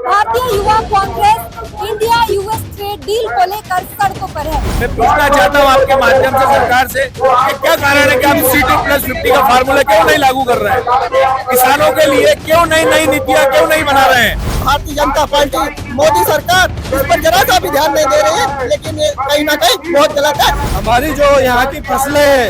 Bharatiya Yuva Congress India US trade deal को लेकर सड़कों पर है। मैं पूछना चाहता हूँ आपके माध्यम से सरकार से कि क्या कारण है कि आप C2+50 का फार्मूला क्यों नहीं लागू कर रहे हैं? किसानों के लिए क्यों नई नीतियाँ क्यों नहीं बना रहे हैं? भारतीय जनता पार्टी मोदी सरकार इस पर जरा सा भी ध्यान नहीं दे रही है, लेकिन ये कहीं ना कहीं बहुत गलत है। हमारी जो यहाँ की फसलें हैं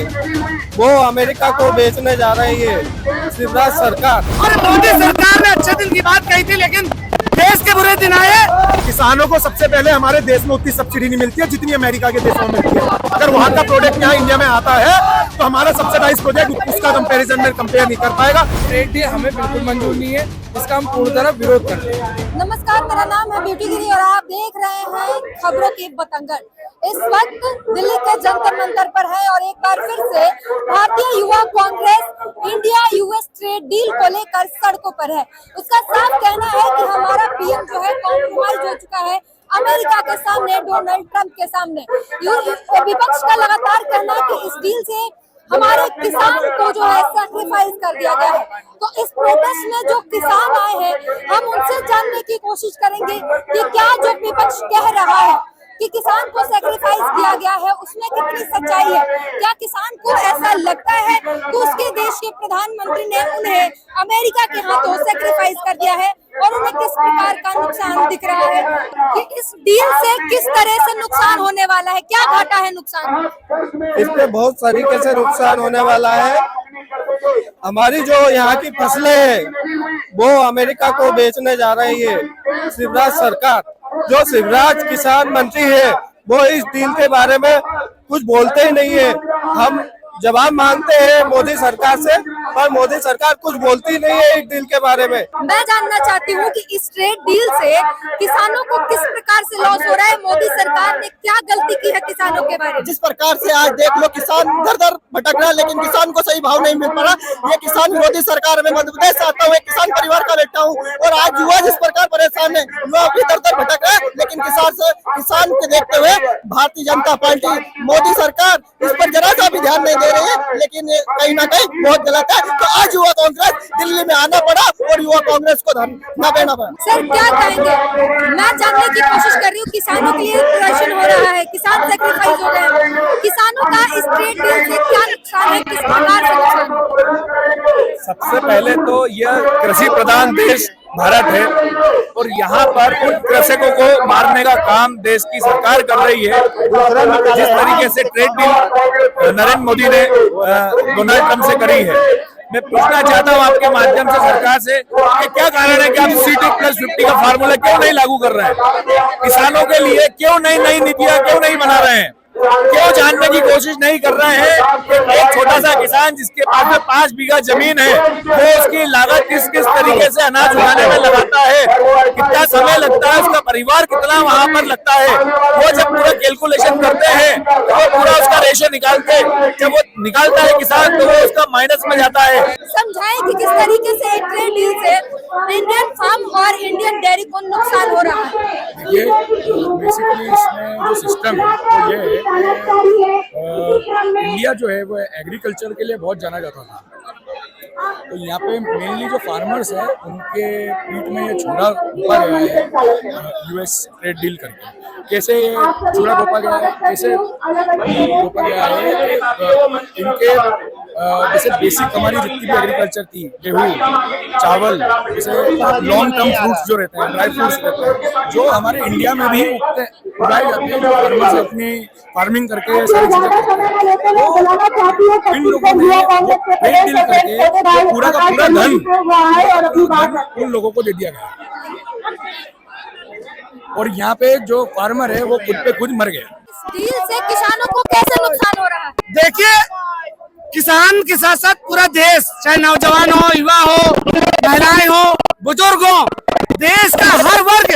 वो अमेरिका को बेचने जा रही है शिवराज सरकार। और मोदी सरकार ने अच्छे दिन की बात कही थी, लेकिन देश के बुरे दिन आए। किसानों को सबसे पहले हमारे देश में उतनी सब्सिडी नहीं मिलती है जितनी अमेरिका के देशों में मिलती है। अगर वहाँ का प्रोडक्ट यहाँ इंडिया में आता है तो हमारा सब्सिडाइज प्रोडक्ट उसका कंपैरिजन में कंपेयर नहीं कर पाएगा। ट्रेड डील हमें बिल्कुल मंजूर नहीं है, इसका हम पूरी तरह विरोध करते हैं। नमस्कार, मेरा नाम है ब्यूटी गिरी और आप देख रहे हैं खबरों की बतंगड़। इस वक्त दिल्ली के जंतर मंतर पर है और एक बार फिर से Bharatiya Yuva Congress India US trade deal को लेकर सड़कों पर है। उसका साफ कहना है कि हमारा पीएम जो है कॉम्प्रोमाइज हो चुका है अमेरिका के सामने, डोनाल्ड ट्रंप के सामने। विपक्ष का लगातार कहना है कि इस डील से हमारे किसान को जो है सैक्रिफाइस कर दिया गया है। तो इस प्रोटेस्ट में जो किसान आए हैं, हम उनसे जानने की कोशिश करेंगे कि क्या जो विपक्ष कह रहा है कि किसान को सैक्रिफाइस किया गया है उसमें कितनी सच्चाई है। क्या किसान को ऐसा लगता है कि उसके देश के प्रधानमंत्री ने उन्हें अमेरिका के हाथों सैक्रिफाइस कर दिया है और उन्हें किस प्रकार का नुकसान दिख रहा है कि इस डील से किस तरह से नुकसान होने वाला है, क्या घाटा है नुकसान? इसमें बहुत तरीके से नुकसान होने वाला है। हमारी जो यहाँ की फसलें हैं वो अमेरिका को बेचने जा रही है शिवराज सरकार। जो शिवराज किसान मंत्री है वो इस डील के बारे में कुछ बोलते ही नहीं है। हम जवाब मांगते हैं मोदी सरकार से, पर मोदी सरकार कुछ बोलती नहीं है इस डील के बारे में। मैं जानना चाहती हूँ कि इस ट्रेड डील से किसानों को किस प्रकार से लॉस हो रहा है, मोदी सरकार ने क्या गलती की है किसानों के बारे में? जिस प्रकार से आज देख लो किसान दर दर भटक रहा है, लेकिन किसान को सही भाव नहीं मिल पा रहा। ये किसान विरोधी सरकार में मध्य प्रदेश से आता हूँ, एक किसान परिवार का बेटा हूँ और आज युवा जिस प्रकार परेशान है, युवा भी दर दर भटक रहा है। लेकिन किसान के देखते हुए भारतीय जनता पार्टी मोदी सरकार इस पर जरा सा भी ध्यान नहीं दे रही है, लेकिन ये कहीं ना कहीं बहुत गलत है। तो आज युवा कांग्रेस दिल्ली में आना पड़ा और युवा कांग्रेस को धरना देना पड़ा। सर क्या कहेंगे? मैं जानने की कोशिश कर रही हूँ, किसानों के लिए प्रदर्शन हो रहा है, किसान सैक्रिफाइस हो रहे हैं, किसानों का इस ट्रेड डील से क्या नुकसान है, किस प्रकार से नुकसान है? सबसे पहले तो यह कृषि प्रधान देश भारत है और यहाँ पर उन कृषकों को मारने का काम देश की सरकार कर रही है। जिस तरीके से ट्रेड डील नरेंद्र मोदी ने डोनाल्ड ट्रंप से करी है, मैं पूछना चाहता हूँ आपके माध्यम से सरकार से कि क्या कारण है कि आप C2+50 का फार्मूला क्यों नहीं लागू कर रहे हैं? किसानों के लिए क्यों नई नीतियाँ क्यों नहीं बना रहे हैं? क्यों जानने की कोशिश नहीं कर रहे हैं कि एक छोटा सा किसान जिसके पास में 5 बीघा जमीन है वो उसकी लागत किस तरीके से अनाज उगाने में लगाता है, कितना समय लगता है, उसका परिवार कितना वहाँ पर लगता है। वो जब पूरा कैलकुलेशन करते हैं तो वो पूरा उसका रेशो निकालते हैं। जब वो निकालता है किसान तो वो उसका माइनस में जाता है। समझाएं कि किस तरीके से ट्रेड डील से इंडियन फार्म और इंडियन डेयरी को नुकसान हो रहा है। ये बेसिकली इसमें जो सिस्टम है वो ये है, इंडिया जो है वो एग्रीकल्चर के लिए बहुत जाना जाता था। तो यहाँ पे मेनली जो फार्मर्स हैं उनके पीठ में ये छुरा घोंपा गया है यूएस ट्रेड डील करके। कैसे ये छुरा घोंपा गया है, कैसे घोंपा गया है, इनके जैसे बेसिक हमारी जितनी भी एग्रीकल्चर थी, गेहूँ, चावल, जैसे लॉन्ग टर्म फ्रूट्स जो रहते हैं, ड्राई फ्रूट्स रहते हैं, जो हमारे इंडिया में भी उगाए जाते हैं, जो फार्मर्स अपनी फार्मिंग करके सारी चीजें करते हैं। इन लोगों ने ट्रेड डील करके पूरा का पूरा धन उन लोगों को दे दिया गया और यहाँ पे जो फार्मर है वो खुद पे खुद मर गया। डील से किसानों को कैसे नुकसान हो रहा है? देखिए, किसान के साथ साथ पूरा देश, चाहे नौजवान हो, युवा हो, महिलाएं हो, बुजुर्ग हो, देश का हर वर्ग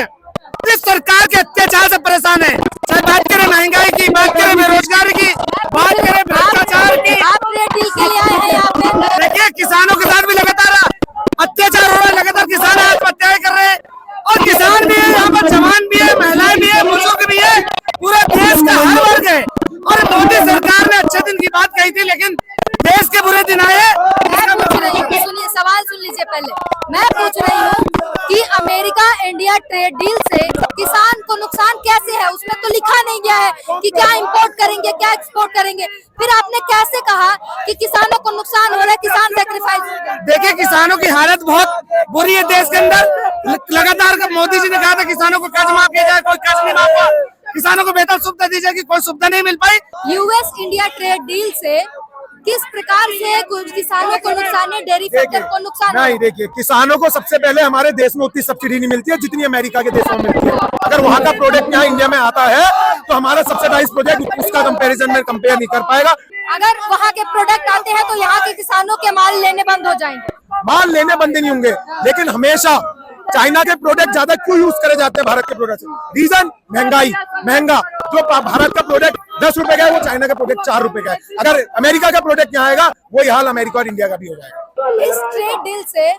इस सरकार के अत्याचार से परेशान है। चाहे बात करें महंगाई की, बात करें बेरोजगारी की, बात करें भ्रष्टाचार की। आप ट्रेड डील के लिए आए हैं यहाँ पे? देखिए, किसानों के साथ भी लगातार अत्याचार हो रहा है, लगातार किसान आत्महत्याएं कर रहे हैं और किसान भी है, यहाँ पर जवान भी है, महिलाएं भी है, बुजुर्ग भी है, पूरा देश का हर वर्ग है। और मोदी सरकार ने अच्छे दिन की बात कही थी, लेकिन देश के बुरे दिन आए। सुनिए, सवाल सुन लीजिए। पहले मैं पूछ रही हूँ कि अमेरिका इंडिया ट्रेड डील से किसान को नुकसान कैसे है, उसमें तो लिखा नहीं गया है कि क्या इंपोर्ट करेंगे क्या एक्सपोर्ट करेंगे। फिर आपने कैसे कहा कि किसानों को नुकसान हो रहा है, किसान सेक्रीफाइस हो रहा है? देखिए किसानों की हालत बहुत बुरी है देश के अंदर। लगातार मोदी जी ने कहा था किसानों को कर्ज माफ किया जाए, कोई कर्ज नहीं माफ हुआ। किसानों को बेहतर सुविधा दी जाएगी, कोई सुविधा नहीं मिल पाई। यूएस इंडिया ट्रेड डील से किस प्रकार से कुछ किसानों को नुकसान है, डेयरी सेक्टर को नुकसान है? नहीं, देखिए किसानों को सबसे पहले हमारे देश में उतनी सब्सिडी नहीं मिलती है जितनी अमेरिका के देशों में मिलती है। अगर वहाँ का प्रोडक्ट यहाँ इंडिया में आता है तो हमारा सब्सिडाइज प्रोडक्ट उसका कंपैरिजन में कंपेयर नहीं कर पाएगा। अगर वहाँ के प्रोडक्ट आते हैं तो यहाँ के किसानों के माल लेने बंद हो जाएंगे। माल लेने बंद नहीं होंगे, लेकिन हमेशा चाइना के प्रोडक्ट ज्यादा क्यों यूज करे जाते हैं भारत के प्रोडक्ट से? रीजन महंगा। जो भारत का प्रोडक्ट 10 रुपए का है वो चाइना का प्रोडक्ट 4 रुपए का है। अगर अमेरिका का प्रोडक्ट यहाँ आएगा वही हाल अमेरिका और इंडिया का भी हो जाएगा। इस ट्रेड डील से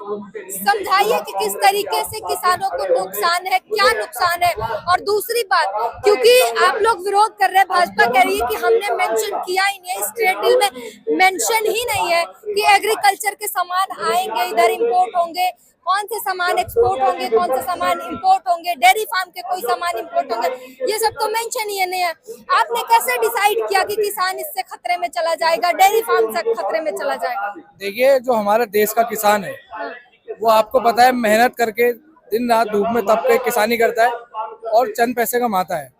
समझाइए कि किस तरीके से किसानों को नुकसान है, क्या नुकसान है। और दूसरी बात, क्योंकि आप लोग विरोध कर रहे हैं, भाजपा कह रही है कि हमने मेंशन किया ही नहीं है, इस ट्रेड डील में मेंशन ही नहीं है कि एग्रीकल्चर के सामान आएंगे इधर, इंपोर्ट होंगे, कौन से सामान एक्सपोर्ट होंगे, कौन से सामान इंपोर्ट होंगे, डेयरी फार्म के कोई सामान इंपोर्ट होंगे, ये सब तो मेंशन ही नहीं है। आपने कैसे डिसाइड किया कि किसान इससे खतरे में चला जाएगा, डेयरी फार्म से खतरे में चला जाएगा? देखिए जो हमारे देश का किसान है वो आपको पता है मेहनत करके दिन रात धूप में तप के किसानी करता है और चंद पैसे कमाता है।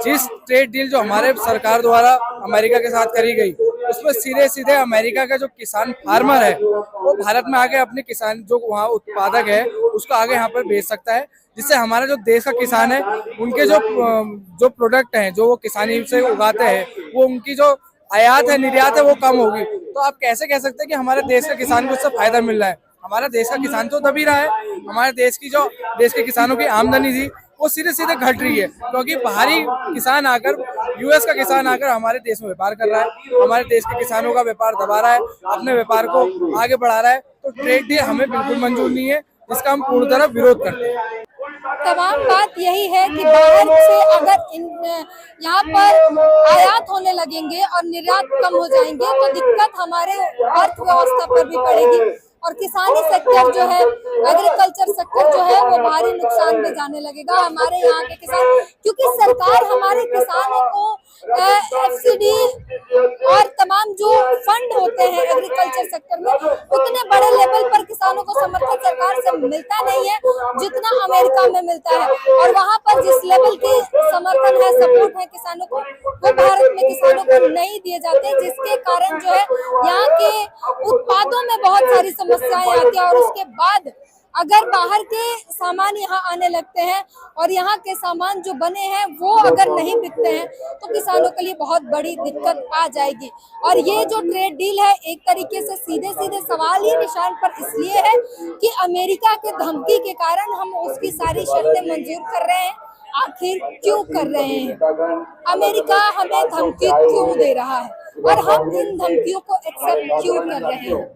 जिस ट्रेड डील जो हमारे सरकार द्वारा अमेरिका के साथ करी गई उसमें सीधे अमेरिका का जो किसान फार्मर है वो भारत में आके अपने किसान जो वहाँ उत्पादक है उसको आगे यहाँ पर बेच सकता है, जिससे हमारा जो देश का किसान है उनके जो प्रोडक्ट हैं जो वो किसानी से उगाते हैं वो उनकी जो आयात है निर्यात है वो कम होगी। तो आप कैसे कह सकते हैं कि हमारे देश के किसान को उससे फायदा मिल रहा है? हमारा देश का किसान तो दबी रहा है। हमारे देश के किसानों की आमदनी थी वो सीधे घट रही है, क्योंकि बाहरी किसान आकर यूएस का किसान आकर हमारे देश में व्यापार कर रहा है, हमारे देश के किसानों का व्यापार दबा रहा है, अपने व्यापार को आगे बढ़ा रहा है। तो ट्रेड डील हमें बिल्कुल मंजूर नहीं है, जिसका हम पूर्ण तरह विरोध करते हैं। तमाम बात यही है कि बाहर से अगर यहाँ पर आयात होने लगेंगे और निर्यात कम हो जाएंगे तो दिक्कत हमारे अर्थव्यवस्था पर भी पड़ेगी और किसानी सेक्टर जो है, एग्रीकल्चर सेक्टर जो है वो भारी नुकसान में जाने लगेगा। हमारे यहाँ के किसान, क्योंकि सरकार हमारे किसानों को एफसीडी और तमाम जो फंड होते हैं एग्रीकल्चर सेक्टर में उतने बड़े लेवल पर किसानों को समर्थन सरकार से मिलता नहीं है जितना अमेरिका में मिलता है। और वहाँ पर जिस लेवल की समर्थन है, सपोर्ट है किसानों को, वो भारत में किसानों को नहीं दिए जाते, जिसके कारण जो है यहाँ के उत्पादों में बहुत सारी समस्याएं आती है। और उसके बाद अगर बाहर के सामान यहाँ आने लगते हैं और यहाँ के सामान जो बने हैं वो अगर नहीं बिकते हैं तो किसानों के लिए बहुत बड़ी दिक्कत आ जाएगी। और ये जो ट्रेड डील है एक तरीके से सीधे सवाल ही निशान पर इसलिए है कि अमेरिका के धमकी के कारण हम उसकी सारी शर्तें मंजूर कर रहे हैं। आखिर क्यों कर रहे हैं? अमेरिका हमें धमकी क्यों दे रहा है और हम इन धमकियों को एक्सेप्ट क्यों कर रहे हैं?